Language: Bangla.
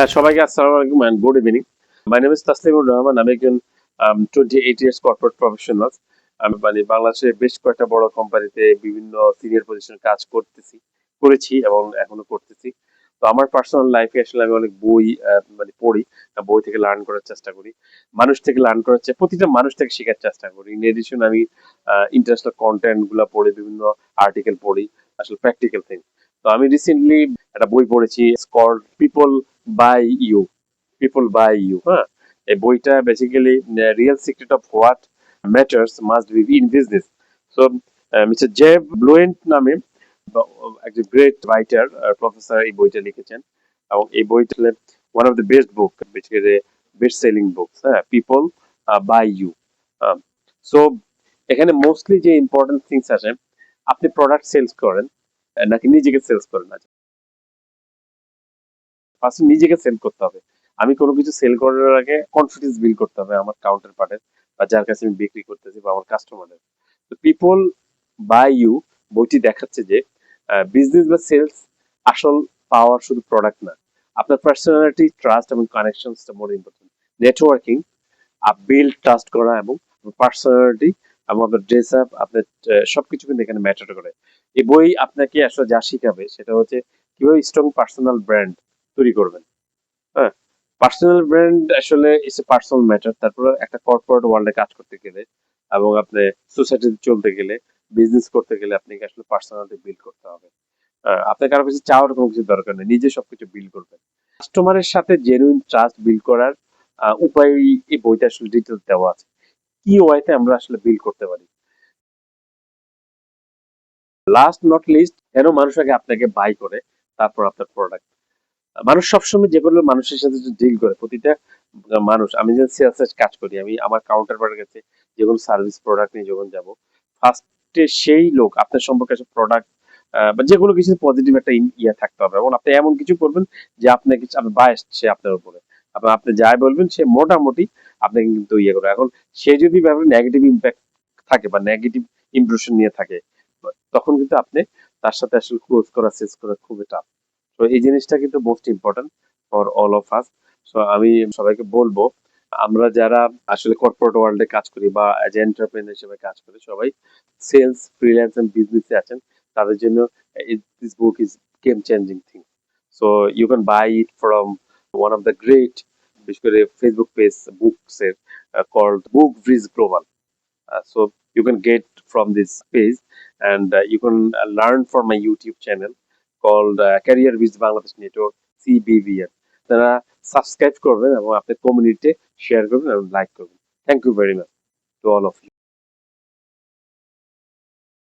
সবাইকে আসসালামু আলাইকুম and good evening. My name is তাসলিমুর Rahman. আমি একজন 28 years corporate professional. আমি বাংলাদেশের বেশ কয়েকটা বড় কোম্পানিতে বিভিন্ন সিনিয়র পজিশনে কাজ করেছি এবং এখনো করতেছি। তো আমার পার্সোনাল লাইফে আসলে আমি অনেক বই পড়ি। বই থেকে লার্ন করার চেষ্টা করি। মানুষ থেকে লার্ন করার প্রতিটা মানুষ থেকে শেখার চেষ্টা করি। ইন এডিশন আমি ইন্টারন্যাশনাল কন্টেন্ট গুলা পড়ি, বিভিন্ন আর্টিকেল পড়ি, আসলে প্র্যাকটিক্যাল থিং। তো আমি রিসেন্টলি একটা বই পড়েছি, কল্ড পিপল বাই ইউ। হ্যাঁ, এই বইটা basically real secret of what matters must be in business. So mister Jeb Blount নামে একজন গ্রেট রাইটার প্রফেসর এই বইটা লিখেছেন, এবং এই বইটা one of the best book, basically best selling book. হ্যাঁ, পিপল বাই ইউ। সো এখানে মোস্টলি যে ইম্পর্টেন্ট থিংস আছে, আপনি প্রোডাক্ট সেলস করেন নাকি নিজেকে সেলস করেন। ফার্স্ট নিজেকে সেল করতে হবে। আমি কোনো কিছু সেল করার আগে কনফিডেন্স বিল্ড করতে হবে আমার কাউন্টার পার্টের, বা যার কাছে আমি বিক্রি করতেছি, বা আমার কাস্টমারের। তো পিপল বাই ইউ বইটি দেখাচ্ছে যে বিজনেস বা সেলস আসল পাওয়ার শুধু প্রোডাক্ট না, আপনার পার্সোনালিটি, ট্রাস্ট এবং কানেকশনসটা more important. Networking, build trust করা এবং পার্সোনালিটি এবং আপনার ড্রেস আপ, আপনার সবকিছু কিন্তু এখানে ম্যাটার করে। এই বই আপনাকে আসলে যা শিখাবে সেটা হচ্ছে কিভাবে স্ট্রং পার্সোনাল ব্র্যান্ড তৈরি করবেন। হ্যাঁ, পার্সোনাল ব্র্যান্ড আসলে ইটস এ পার্সোনাল ম্যাটার। তারপরে একটা কর্পোরেট ওয়ার্ল্ডে কাজ করতে গেলে এবং আপনি সোসাইটিতে চলতে গেলে, বিজনেস করতে গেলে আপনাকে আসলে পার্সোনালিটি বিল্ড করতে হবে। আপনার কারো কিছু চাওয়ার কোনো কিছু দরকার নেই, নিজে সবকিছু বিল্ড করবেন। কাস্টমারের সাথে জেনুইন ট্রাস্ট বিল্ড করার উপায় এই বইতে আসলে ডিটেলস দেওয়া আছে, কি ওয়াইতে আমরা আসলে বিল্ড করতে পারি। লাস্ট নট লিস্ট, কেন মানুষ আগে আপনাকে বাই করে, তারপর আপনার প্রোডাক্ট। মানুষ সবসময় যেগুলো মানুষের সাথে ডিল করে, প্রতিটা মানুষ, আমি যখন সেলস কাজ করি, আমি আমার কাউন্টার পার্টের কাছে যে কোনো সার্ভিস প্রোডাক্ট নিয়ে যখন যাবো, ফার্স্টে সেই লোক আপনার সম্পর্কে প্রোডাক্ট বা যে কোনো কিছু পজিটিভ একটা ইয়ে থাকতে হবে, এবং আপনি এমন কিছু করবেন যে আপনার কিছু আপনি বায়াস সে আপনার উপরে, আপনি যাই বলবেন সে মোটামুটি আপনাকে কিন্তু ইয়ে করবে। এখন সে যদি ব্যাপারে নেগেটিভ ইম্প্যাক্ট থাকে বা নেগেটিভ ইমপ্রেশন নিয়ে থাকে, তখন কিন্তু আপনি তার সাথে আসলে ক্লোজ করা, শেষ করা খুবই টাফ। তো এই জিনিসটা কিন্তু most important for all of us. So আমি সবাইকে বলবো, আমরা যারা আসলে কর্পোরেট ওয়ার্ল্ডে কাজ করি বা এজ এন্টারপ্রেনার হিসেবে কাজ করি, সবাই সেলস, ফ্রিল্যান্স এন্ড বিজনেসে আছেন, তাদের জন্য this book is game changing thing. So you can buy it from one of the great, বিশেষ করে ফেসবুক পেজ বুকস এর, called book bridge global. So you can get from this page, and you can learn from my YouTube channel called Career with Bangladesh Network, CBVN. তারা সাবস্ক্রাইব করবেন এবং আপনার কমিউনিটিতে শেয়ার করবেন এবং লাইক করবেন। Thank you very much to all of you.